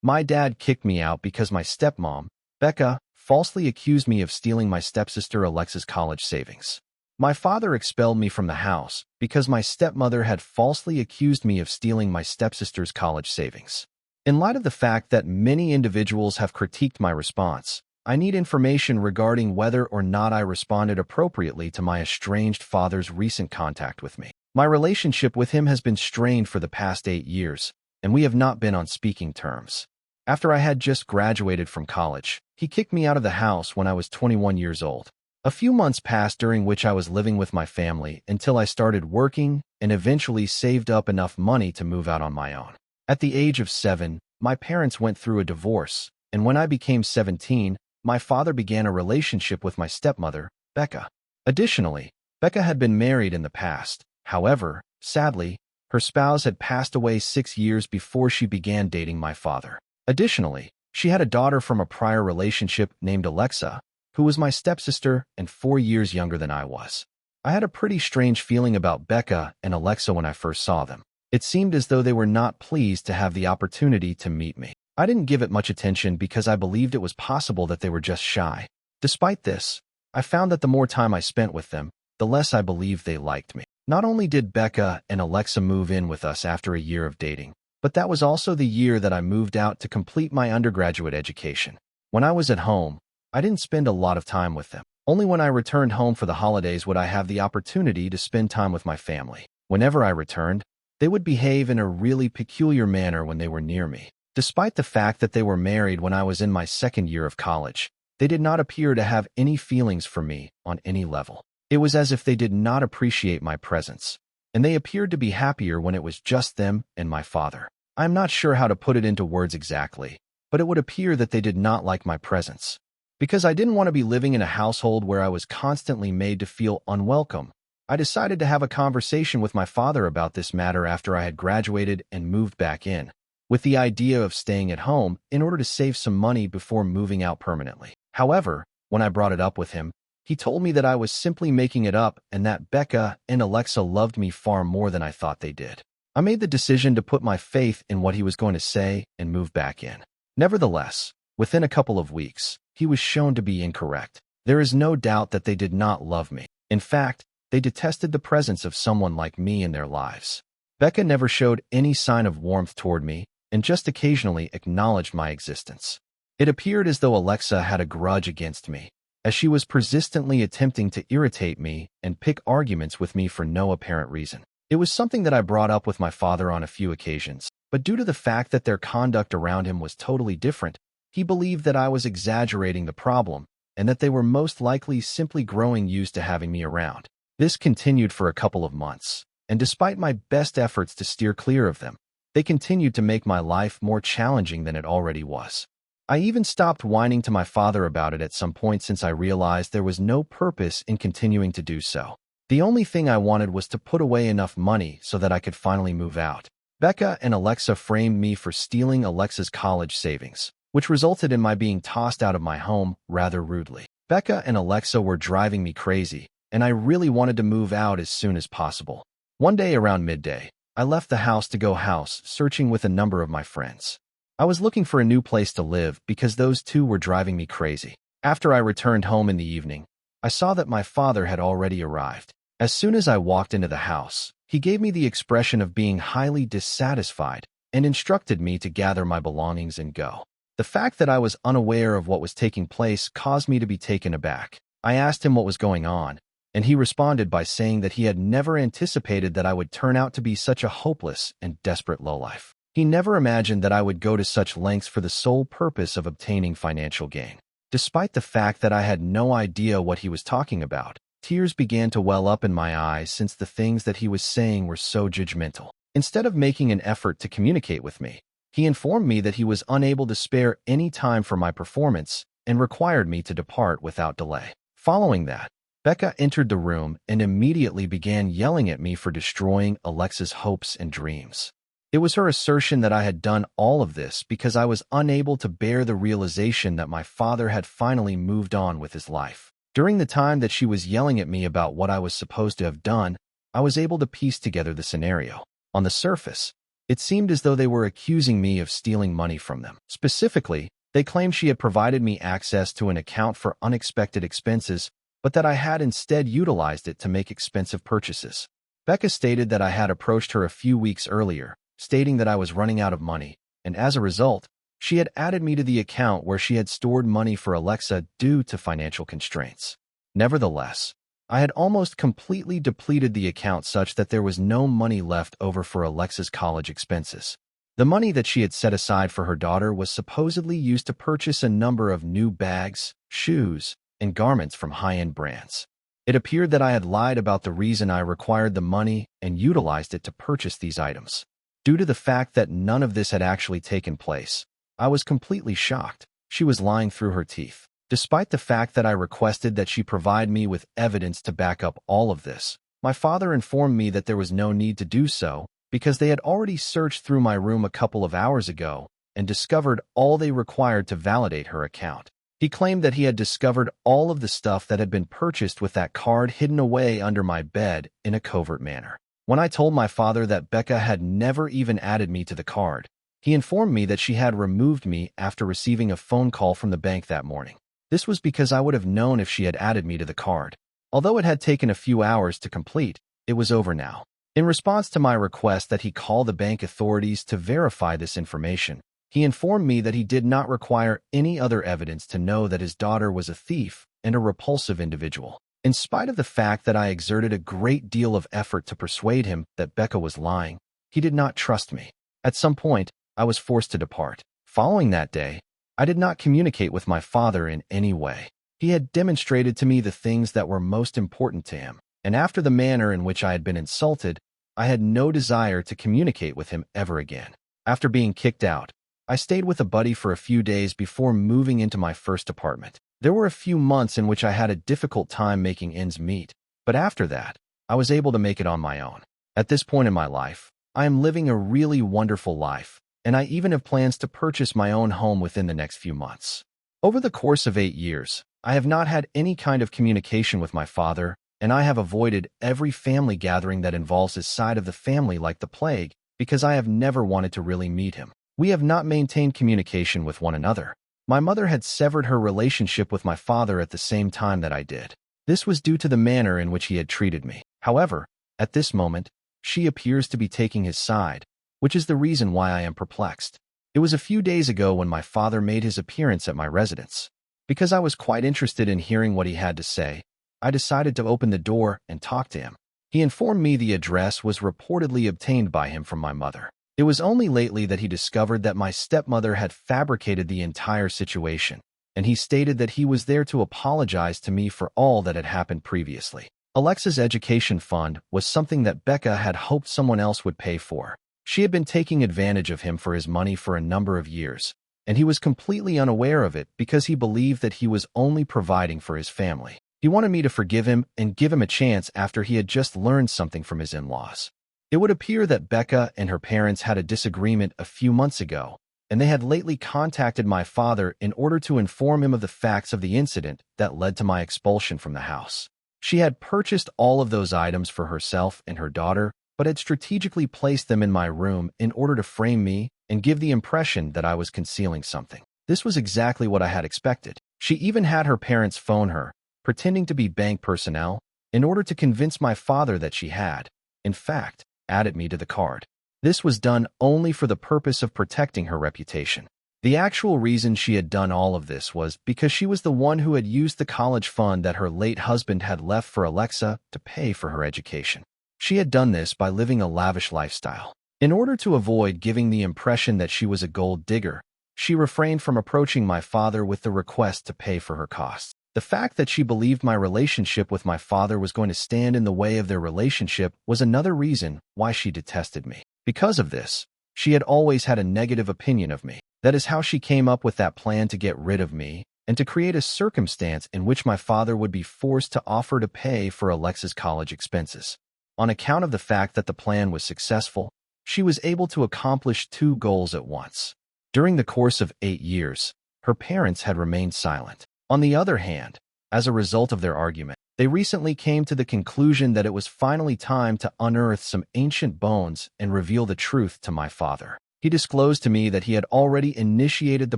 My dad kicked me out because my stepmom, Becca, falsely accused me of stealing my stepsister Alexa's college savings. My father expelled me from the house because my stepmother had falsely accused me of stealing my stepsister's college savings. In light of the fact that many individuals have critiqued my response, I need information regarding whether or not I responded appropriately to my estranged father's recent contact with me. My relationship with him has been strained for the past 8 years, and we have not been on speaking terms. After I had just graduated from college, he kicked me out of the house when I was 21 years old. A few months passed during which I was living with my family until I started working and eventually saved up enough money to move out on my own. At the age of 7, my parents went through a divorce, and when I became 17, my father began a relationship with my stepmother, Becca. Additionally, Becca had been married in the past. However, sadly, her spouse had passed away 6 years before she began dating my father. Additionally, she had a daughter from a prior relationship named Alexa, who was my stepsister and 4 years younger than I was. I had a pretty strange feeling about Becca and Alexa when I first saw them. It seemed as though they were not pleased to have the opportunity to meet me. I didn't give it much attention because I believed it was possible that they were just shy. Despite this, I found that the more time I spent with them, the less I believed they liked me. Not only did Becca and Alexa move in with us after a year of dating, but that was also the year that I moved out to complete my undergraduate education. When I was at home, I didn't spend a lot of time with them. Only when I returned home for the holidays would I have the opportunity to spend time with my family. Whenever I returned, they would behave in a really peculiar manner when they were near me. Despite the fact that they were married when I was in my second year of college, they did not appear to have any feelings for me on any level. It was as if they did not appreciate my presence, and they appeared to be happier when it was just them and my father. I'm not sure how to put it into words exactly, but it would appear that they did not like my presence. Because I didn't want to be living in a household where I was constantly made to feel unwelcome, I decided to have a conversation with my father about this matter after I had graduated and moved back in, with the idea of staying at home in order to save some money before moving out permanently. However, when I brought it up with him, he told me that I was simply making it up and that Becca and Alexa loved me far more than I thought they did. I made the decision to put my faith in what he was going to say and move back in. Nevertheless, within a couple of weeks, he was shown to be incorrect. There is no doubt that they did not love me. In fact, they detested the presence of someone like me in their lives. Becca never showed any sign of warmth toward me and just occasionally acknowledged my existence. It appeared as though Alexa had a grudge against me, as she was persistently attempting to irritate me and pick arguments with me for no apparent reason. It was something that I brought up with my father on a few occasions, but due to the fact that their conduct around him was totally different, he believed that I was exaggerating the problem and that they were most likely simply growing used to having me around. This continued for a couple of months, and despite my best efforts to steer clear of them, they continued to make my life more challenging than it already was. I even stopped whining to my father about it at some point since I realized there was no purpose in continuing to do so. The only thing I wanted was to put away enough money so that I could finally move out. Becca and Alexa framed me for stealing Alexa's college savings, which resulted in my being tossed out of my home rather rudely. Becca and Alexa were driving me crazy, and I really wanted to move out as soon as possible. One day around midday, I left the house to go house searching with a number of my friends. I was looking for a new place to live because those two were driving me crazy. After I returned home in the evening, I saw that my father had already arrived. As soon as I walked into the house, he gave me the expression of being highly dissatisfied and instructed me to gather my belongings and go. The fact that I was unaware of what was taking place caused me to be taken aback. I asked him what was going on, and he responded by saying that he had never anticipated that I would turn out to be such a hopeless and desperate lowlife. He never imagined that I would go to such lengths for the sole purpose of obtaining financial gain. Despite the fact that I had no idea what he was talking about, tears began to well up in my eyes since the things that he was saying were so judgmental. Instead of making an effort to communicate with me, he informed me that he was unable to spare any time for my performance and required me to depart without delay. Following that, Becca entered the room and immediately began yelling at me for destroying Alexa's hopes and dreams. It was her assertion that I had done all of this because I was unable to bear the realization that my father had finally moved on with his life. During the time that she was yelling at me about what I was supposed to have done, I was able to piece together the scenario. On the surface, It seemed as though they were accusing me of stealing money from them. Specifically, they claimed she had provided me access to an account for unexpected expenses, but that I had instead utilized it to make expensive purchases. Becca stated that I had approached her a few weeks earlier, stating that I was running out of money, and as a result, she had added me to the account where she had stored money for Alexa due to financial constraints. Nevertheless, I had almost completely depleted the account such that there was no money left over for Alexa's college expenses. The money that she had set aside for her daughter was supposedly used to purchase a number of new bags, shoes, and garments from high-end brands. It appeared that I had lied about the reason I required the money and utilized it to purchase these items. Due to the fact that none of this had actually taken place, I was completely shocked. She was lying through her teeth. Despite the fact that I requested that she provide me with evidence to back up all of this, my father informed me that there was no need to do so because they had already searched through my room a couple of hours ago and discovered all they required to validate her account. He claimed that he had discovered all of the stuff that had been purchased with that card hidden away under my bed in a covert manner. When I told my father that Becca had never even added me to the card, he informed me that she had removed me after receiving a phone call from the bank that morning. This was because I would have known if she had added me to the card. Although it had taken a few hours to complete, it was over now. In response to my request that he call the bank authorities to verify this information, he informed me that he did not require any other evidence to know that his daughter was a thief and a repulsive individual. In spite of the fact that I exerted a great deal of effort to persuade him that Becca was lying, he did not trust me. At some point, I was forced to depart. Following that day, I did not communicate with my father in any way. He had demonstrated to me the things that were most important to him, and after the manner in which I had been insulted, I had no desire to communicate with him ever again. After being kicked out, I stayed with a buddy for a few days before moving into my first apartment. There were a few months in which I had a difficult time making ends meet, but after that, I was able to make it on my own. At this point in my life, I am living a really wonderful life, and I even have plans to purchase my own home within the next few months. Over the course of 8 years, I have not had any kind of communication with my father, and I have avoided every family gathering that involves his side of the family like the plague because I have never wanted to really meet him. We have not maintained communication with one another. My mother had severed her relationship with my father at the same time that I did. This was due to the manner in which he had treated me. However, at this moment, she appears to be taking his side, which is the reason why I am perplexed. It was a few days ago when my father made his appearance at my residence. Because I was quite interested in hearing what he had to say, I decided to open the door and talk to him. He informed me the address was reportedly obtained by him from my mother. It was only lately that he discovered that my stepmother had fabricated the entire situation, and he stated that he was there to apologize to me for all that had happened previously. Alexa's education fund was something that Becca had hoped someone else would pay for. She had been taking advantage of him for his money for a number of years, and he was completely unaware of it because he believed that he was only providing for his family. He wanted me to forgive him and give him a chance after he had just learned something from his in-laws. It would appear that Becca and her parents had a disagreement a few months ago, and they had lately contacted my father in order to inform him of the facts of the incident that led to my expulsion from the house. She had purchased all of those items for herself and her daughter, but had strategically placed them in my room in order to frame me and give the impression that I was concealing something. This was exactly what I had expected. She even had her parents phone her, pretending to be bank personnel, in order to convince my father that she had, in fact, added me to the card. This was done only for the purpose of protecting her reputation. The actual reason she had done all of this was because she was the one who had used the college fund that her late husband had left for Alexa to pay for her education. She had done this by living a lavish lifestyle. In order to avoid giving the impression that she was a gold digger, she refrained from approaching my father with the request to pay for her costs. The fact that she believed my relationship with my father was going to stand in the way of their relationship was another reason why she detested me. Because of this, she had always had a negative opinion of me. That is how she came up with that plan to get rid of me and to create a circumstance in which my father would be forced to offer to pay for Alexa's college expenses. On account of the fact that the plan was successful, she was able to accomplish 2 goals at once. During the course of 8 years, her parents had remained silent. On the other hand, as a result of their argument, They recently came to the conclusion that it was finally time to unearth some ancient bones and reveal the truth to my father. He disclosed to me that he had already initiated the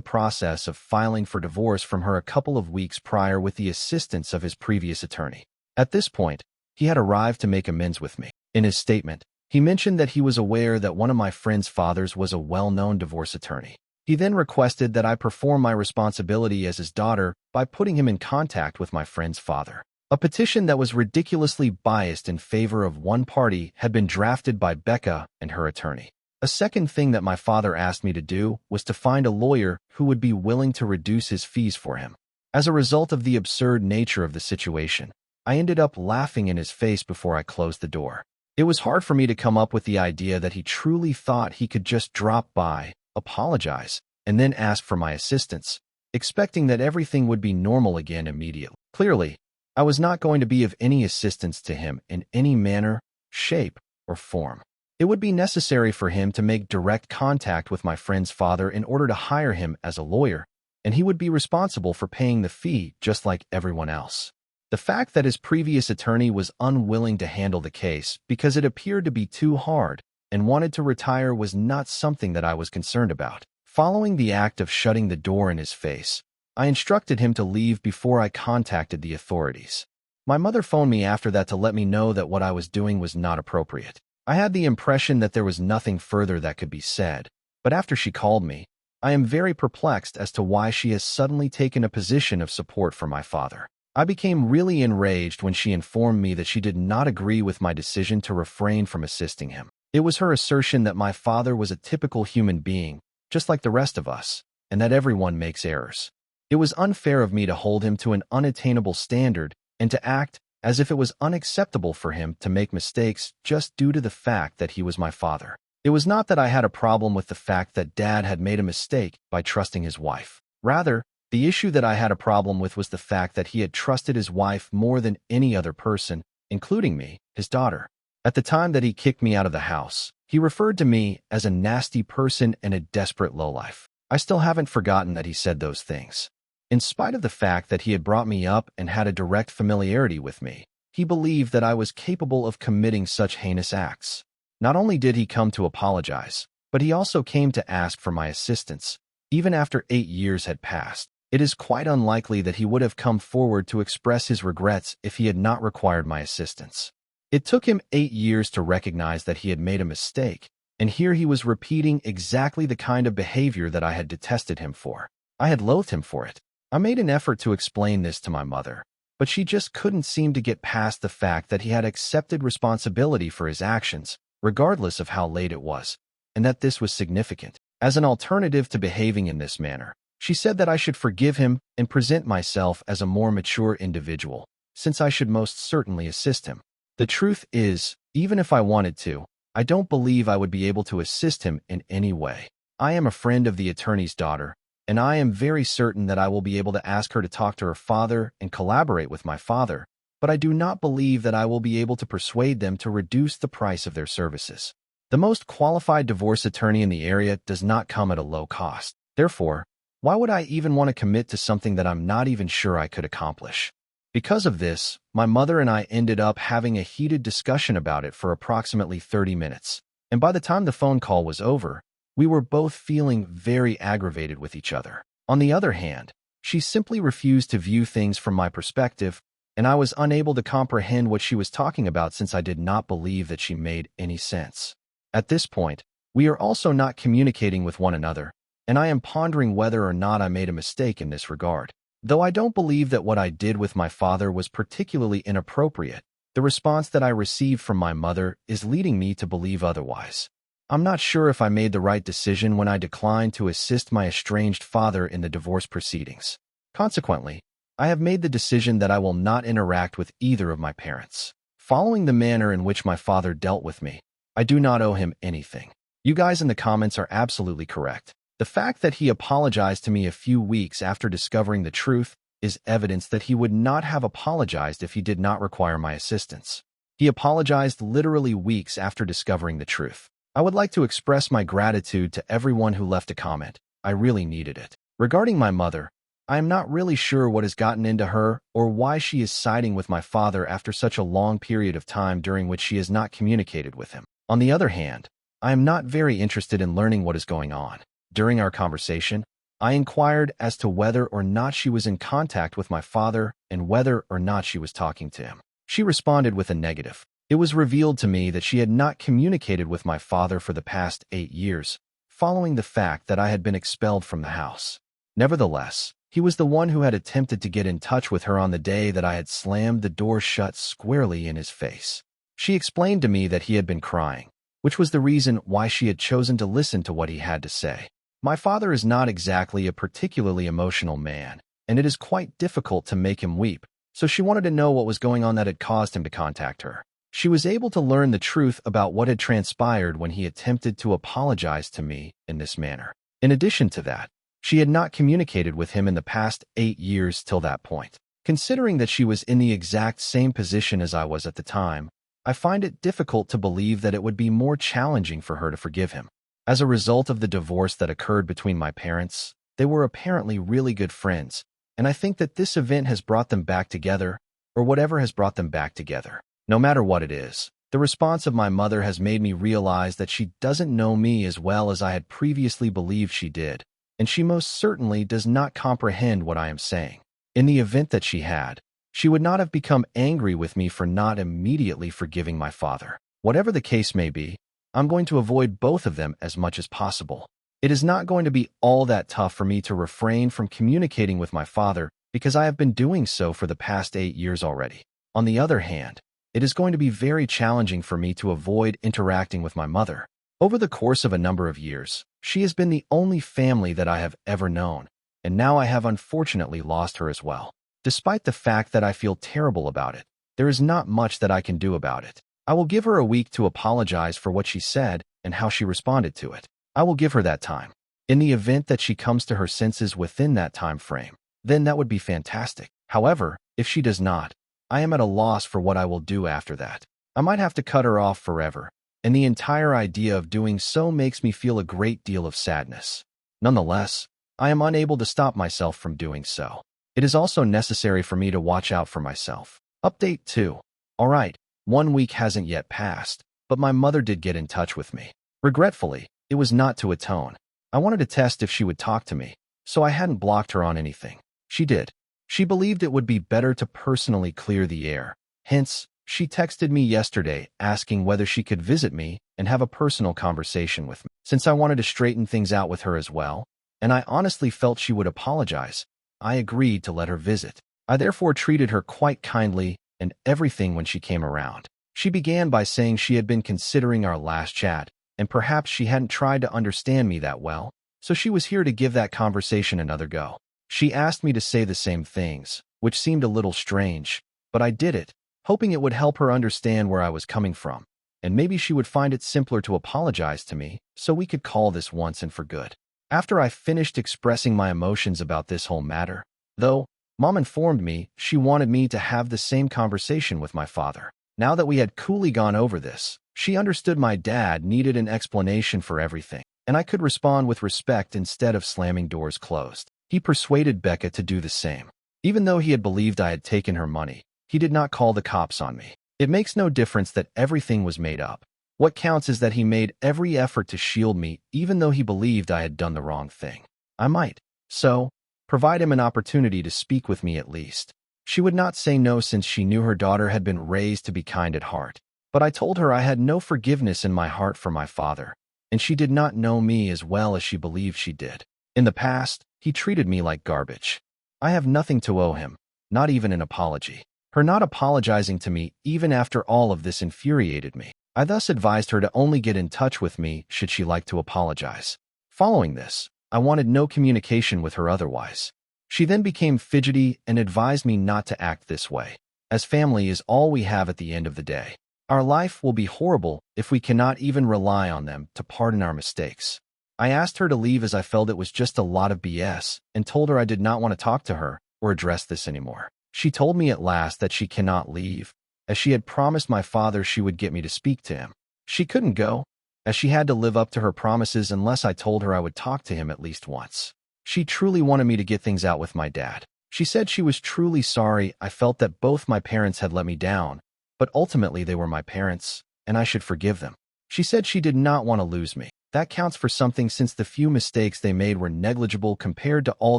process of filing for divorce from her a couple of weeks prior with the assistance of his previous attorney. At this point, he had arrived to make amends with me. In his statement, he mentioned that he was aware that one of my friend's fathers was a well-known divorce attorney. He then requested that I perform my responsibility as his daughter by putting him in contact with my friend's father. A petition that was ridiculously biased in favor of one party had been drafted by Becca and her attorney. A second thing that my father asked me to do was to find a lawyer who would be willing to reduce his fees for him. As a result of the absurd nature of the situation, I ended up laughing in his face before I closed the door. It was hard for me to come up with the idea that he truly thought he could just drop by, apologize, and then ask for my assistance, expecting that everything would be normal again immediately. Clearly, I was not going to be of any assistance to him in any manner, shape, or form. It would be necessary for him to make direct contact with my friend's father in order to hire him as a lawyer, and he would be responsible for paying the fee just like everyone else. The fact that his previous attorney was unwilling to handle the case because it appeared to be too hard and wanted to retire was not something that I was concerned about. Following the act of shutting the door in his face, I instructed him to leave before I contacted the authorities. My mother phoned me after that to let me know that what I was doing was not appropriate. I had the impression that there was nothing further that could be said, but after she called me, I am very perplexed as to why she has suddenly taken a position of support for my father. I became really enraged when she informed me that she did not agree with my decision to refrain from assisting him. It was her assertion that my father was a typical human being, just like the rest of us, and that everyone makes errors. It was unfair of me to hold him to an unattainable standard and to act as if it was unacceptable for him to make mistakes just due to the fact that he was my father. It was not that I had a problem with the fact that Dad had made a mistake by trusting his wife. Rather, the issue that I had a problem with was the fact that he had trusted his wife more than any other person, including me, his daughter. At the time that he kicked me out of the house, he referred to me as a nasty person and a desperate lowlife. I still haven't forgotten that he said those things. In spite of the fact that he had brought me up and had a direct familiarity with me, he believed that I was capable of committing such heinous acts. Not only did he come to apologize, but he also came to ask for my assistance. Even after 8 years had passed, it is quite unlikely that he would have come forward to express his regrets if he had not required my assistance. It took him 8 years to recognize that he had made a mistake, and here he was repeating exactly the kind of behavior that I had detested him for. I had loathed him for it. I made an effort to explain this to my mother, but she just couldn't seem to get past the fact that he had accepted responsibility for his actions, regardless of how late it was, and that this was significant. As an alternative to behaving in this manner, she said that I should forgive him and present myself as a more mature individual, since I should most certainly assist him. The truth is, even if I wanted to, I don't believe I would be able to assist him in any way. I am a friend of the attorney's daughter, and I am very certain that I will be able to ask her to talk to her father and collaborate with my father, but I do not believe that I will be able to persuade them to reduce the price of their services. The most qualified divorce attorney in the area does not come at a low cost. Therefore, why would I even want to commit to something that I'm not even sure I could accomplish? Because of this, my mother and I ended up having a heated discussion about it for approximately 30 minutes, and by the time the phone call was over, we were both feeling very aggravated with each other. On the other hand, she simply refused to view things from my perspective, and I was unable to comprehend what she was talking about since I did not believe that she made any sense. At this point, we are also not communicating with one another, and I am pondering whether or not I made a mistake in this regard. Though I don't believe that what I did with my father was particularly inappropriate, the response that I received from my mother is leading me to believe otherwise. I'm not sure if I made the right decision when I declined to assist my estranged father in the divorce proceedings. Consequently, I have made the decision that I will not interact with either of my parents. Following the manner in which my father dealt with me, I do not owe him anything. You guys in the comments are absolutely correct. The fact that he apologized to me a few weeks after discovering the truth is evidence that he would not have apologized if he did not require my assistance. He apologized literally weeks after discovering the truth. I would like to express my gratitude to everyone who left a comment. I really needed it. Regarding my mother, I am not really sure what has gotten into her or why she is siding with my father after such a long period of time during which she has not communicated with him. On the other hand, I am not very interested in learning what is going on. During our conversation, I inquired as to whether or not she was in contact with my father and whether or not she was talking to him. She responded with a negative. It was revealed to me that she had not communicated with my father for the past 8 years, following the fact that I had been expelled from the house. Nevertheless, he was the one who had attempted to get in touch with her on the day that I had slammed the door shut squarely in his face. She explained to me that he had been crying, which was the reason why she had chosen to listen to what he had to say. My father is not exactly a particularly emotional man, and it is quite difficult to make him weep, so she wanted to know what was going on that had caused him to contact her. She was able to learn the truth about what had transpired when he attempted to apologize to me in this manner. In addition to that, she had not communicated with him in the past 8 years till that point. Considering that she was in the exact same position as I was at the time, I find it difficult to believe that it would be more challenging for her to forgive him. As a result of the divorce that occurred between my parents, they were apparently really good friends, and I think that this event has brought them back together, or whatever has brought them back together. No matter what it is, the response of my mother has made me realize that she doesn't know me as well as I had previously believed she did, and she most certainly does not comprehend what I am saying. In the event that she had, she would not have become angry with me for not immediately forgiving my father. Whatever the case may be, I'm going to avoid both of them as much as possible. It is not going to be all that tough for me to refrain from communicating with my father because I have been doing so for the past 8 years already. On the other hand, it is going to be very challenging for me to avoid interacting with my mother. Over the course of a number of years, she has been the only family that I have ever known, and now I have unfortunately lost her as well. Despite the fact that I feel terrible about it, there is not much that I can do about it. I will give her a week to apologize for what she said and how she responded to it. I will give her that time. In the event that she comes to her senses within that time frame, then that would be fantastic. However, if she does not, I am at a loss for what I will do after that. I might have to cut her off forever, and the entire idea of doing so makes me feel a great deal of sadness. Nonetheless, I am unable to stop myself from doing so. It is also necessary for me to watch out for myself. Update 2. Alright, 1 week hasn't yet passed, but my mother did get in touch with me. Regretfully, it was not to atone. I wanted to test if she would talk to me, so I hadn't blocked her on anything. She did. She believed it would be better to personally clear the air. Hence, she texted me yesterday asking whether she could visit me and have a personal conversation with me. Since I wanted to straighten things out with her as well, and I honestly felt she would apologize, I agreed to let her visit. I therefore treated her quite kindly and everything when she came around. She began by saying she had been considering our last chat, and perhaps she hadn't tried to understand me that well, so she was here to give that conversation another go. She asked me to say the same things, which seemed a little strange, but I did it, hoping it would help her understand where I was coming from, and maybe she would find it simpler to apologize to me so we could call this once and for good. After I finished expressing my emotions about this whole matter, though, Mom informed me she wanted me to have the same conversation with my father. Now that we had coolly gone over this, she understood my dad needed an explanation for everything, and I could respond with respect instead of slamming doors closed. He persuaded Becca to do the same. Even though he had believed I had taken her money, he did not call the cops on me. It makes no difference that everything was made up. What counts is that he made every effort to shield me even though he believed I had done the wrong thing. I might, so, provide him an opportunity to speak with me at least. She would not say no since she knew her daughter had been raised to be kind at heart. But I told her I had no forgiveness in my heart for my father, and she did not know me as well as she believed she did. In the past, he treated me like garbage. I have nothing to owe him, not even an apology. Her not apologizing to me even after all of this infuriated me. I thus advised her to only get in touch with me should she like to apologize. Following this, I wanted no communication with her otherwise. She then became fidgety and advised me not to act this way, as family is all we have at the end of the day. Our life will be horrible if we cannot even rely on them to pardon our mistakes. I asked her to leave as I felt it was just a lot of BS and told her I did not want to talk to her or address this anymore. She told me at last that she cannot leave, as she had promised my father she would get me to speak to him. She couldn't go, as she had to live up to her promises unless I told her I would talk to him at least once. She truly wanted me to get things out with my dad. She said she was truly sorry. I felt that both my parents had let me down, but ultimately they were my parents, and I should forgive them. She said she did not want to lose me. That counts for something since the few mistakes they made were negligible compared to all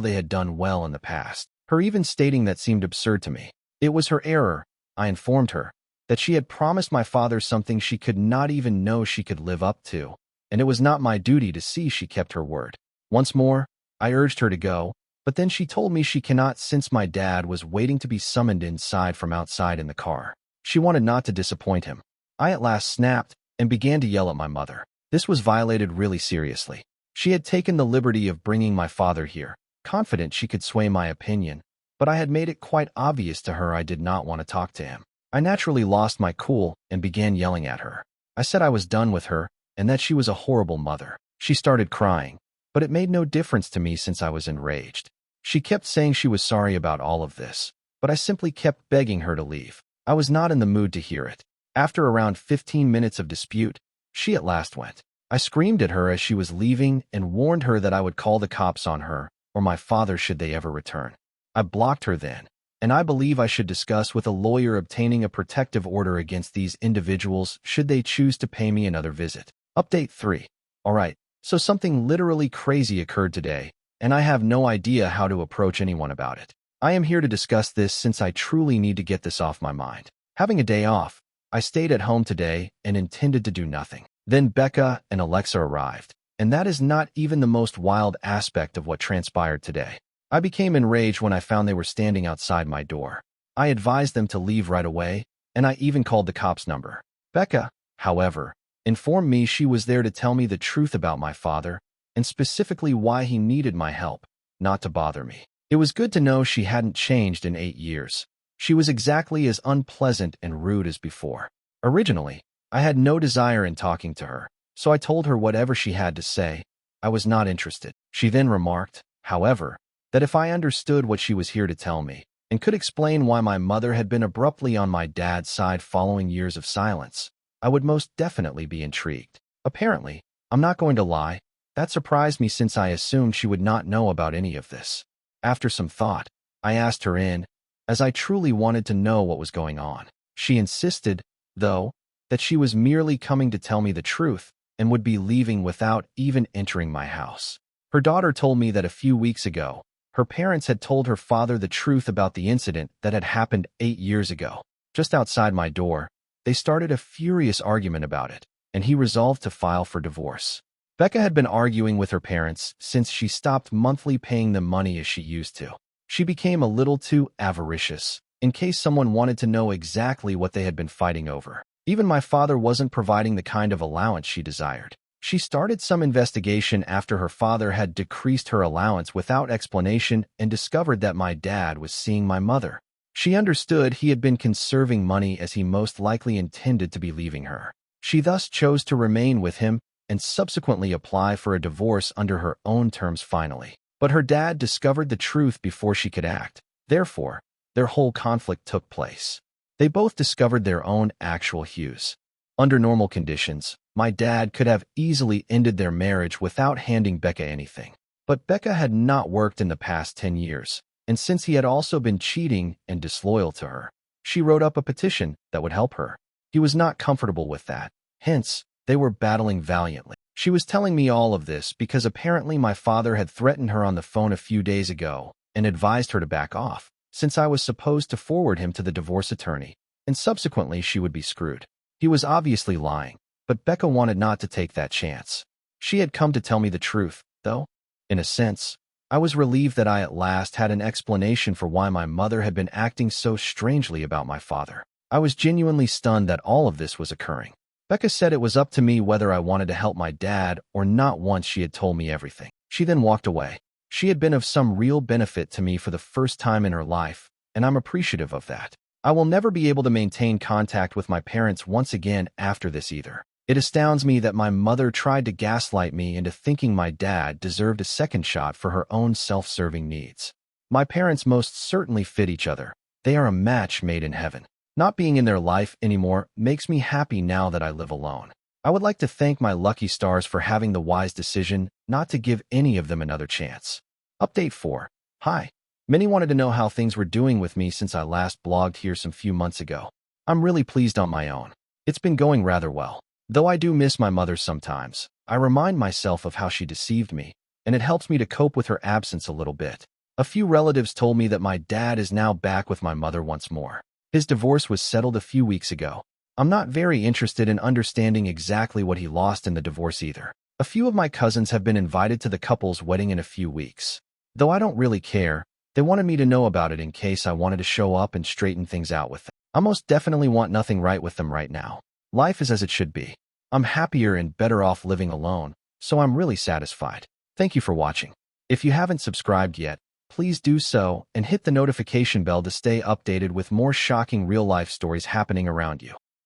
they had done well in the past. Her even stating that seemed absurd to me. It was her error, I informed her, that she had promised my father something she could not even know she could live up to, and it was not my duty to see she kept her word. Once more, I urged her to go, but then she told me she cannot since my dad was waiting to be summoned inside from outside in the car. She wanted not to disappoint him. I at last snapped and began to yell at my mother. This was violated really seriously. She had taken the liberty of bringing my father here, confident she could sway my opinion, but I had made it quite obvious to her I did not want to talk to him. I naturally lost my cool and began yelling at her. I said I was done with her and that she was a horrible mother. She started crying, but it made no difference to me since I was enraged. She kept saying she was sorry about all of this, but I simply kept begging her to leave. I was not in the mood to hear it. After around 15 minutes of dispute, she at last went. I screamed at her as she was leaving and warned her that I would call the cops on her or my father should they ever return. I blocked her then, and I believe I should discuss with a lawyer obtaining a protective order against these individuals should they choose to pay me another visit. Update 3. Alright, so something literally crazy occurred today, and I have no idea how to approach anyone about it. I am here to discuss this since I truly need to get this off my mind. Having a day off, I stayed at home today and intended to do nothing. Then Becca and Alexa arrived, and that is not even the most wild aspect of what transpired today. I became enraged when I found they were standing outside my door. I advised them to leave right away, and I even called the cops number. Becca, however, informed me she was there to tell me the truth about my father, and specifically why he needed my help, not to bother me. It was good to know she hadn't changed in 8 years. She was exactly as unpleasant and rude as before. Originally, I had no desire in talking to her, so I told her whatever she had to say. I was not interested. She then remarked, however, that if I understood what she was here to tell me, and could explain why my mother had been abruptly on my dad's side following years of silence, I would most definitely be intrigued. Apparently, I'm not going to lie, that surprised me since I assumed she would not know about any of this. After some thought, I asked her in, as I truly wanted to know what was going on. She insisted, though, that she was merely coming to tell me the truth and would be leaving without even entering my house. Her daughter told me that a few weeks ago, her parents had told her father the truth about the incident that had happened 8 years ago. Just outside my door, they started a furious argument about it, and he resolved to file for divorce. Becca had been arguing with her parents since she stopped monthly paying them money as she used to. She became a little too avaricious, in case someone wanted to know exactly what they had been fighting over. Even my father wasn't providing the kind of allowance she desired. She started some investigation after her father had decreased her allowance without explanation and discovered that my dad was seeing my mother. She understood he had been conserving money as he most likely intended to be leaving her. She thus chose to remain with him and subsequently apply for a divorce under her own terms finally. But her dad discovered the truth before she could act. Therefore, their whole conflict took place. They both discovered their own actual hues. Under normal conditions, my dad could have easily ended their marriage without handing Becca anything. But Becca had not worked in the past 10 years, and since he had also been cheating and disloyal to her, she wrote up a petition that would help her. He was not comfortable with that. Hence, they were battling valiantly. She was telling me all of this because apparently my father had threatened her on the phone a few days ago and advised her to back off, since I was supposed to forward him to the divorce attorney, and subsequently she would be screwed. He was obviously lying, but Becca wanted not to take that chance. She had come to tell me the truth, though. In a sense, I was relieved that I at last had an explanation for why my mother had been acting so strangely about my father. I was genuinely stunned that all of this was occurring. Becca said it was up to me whether I wanted to help my dad or not once she had told me everything. She then walked away. She had been of some real benefit to me for the first time in her life, and I'm appreciative of that. I will never be able to maintain contact with my parents once again after this either. It astounds me that my mother tried to gaslight me into thinking my dad deserved a second shot for her own self-serving needs. My parents most certainly fit each other. They are a match made in heaven. Not being in their life anymore makes me happy now that I live alone. I would like to thank my lucky stars for having the wise decision not to give any of them another chance. Update 4. Hi. Many wanted to know how things were doing with me since I last blogged here some few months ago. I'm really pleased on my own. It's been going rather well. Though I do miss my mother sometimes, I remind myself of how she deceived me, and it helps me to cope with her absence a little bit. A few relatives told me that my dad is now back with my mother once more. His divorce was settled a few weeks ago. I'm not very interested in understanding exactly what he lost in the divorce either. A few of my cousins have been invited to the couple's wedding in a few weeks. Though I don't really care, they wanted me to know about it in case I wanted to show up and straighten things out with them. I most definitely want nothing right with them right now. Life is as it should be. I'm happier and better off living alone, so I'm really satisfied. Thank you for watching. If you haven't subscribed yet, please do so and hit the notification bell to stay updated with more shocking real-life stories happening around you.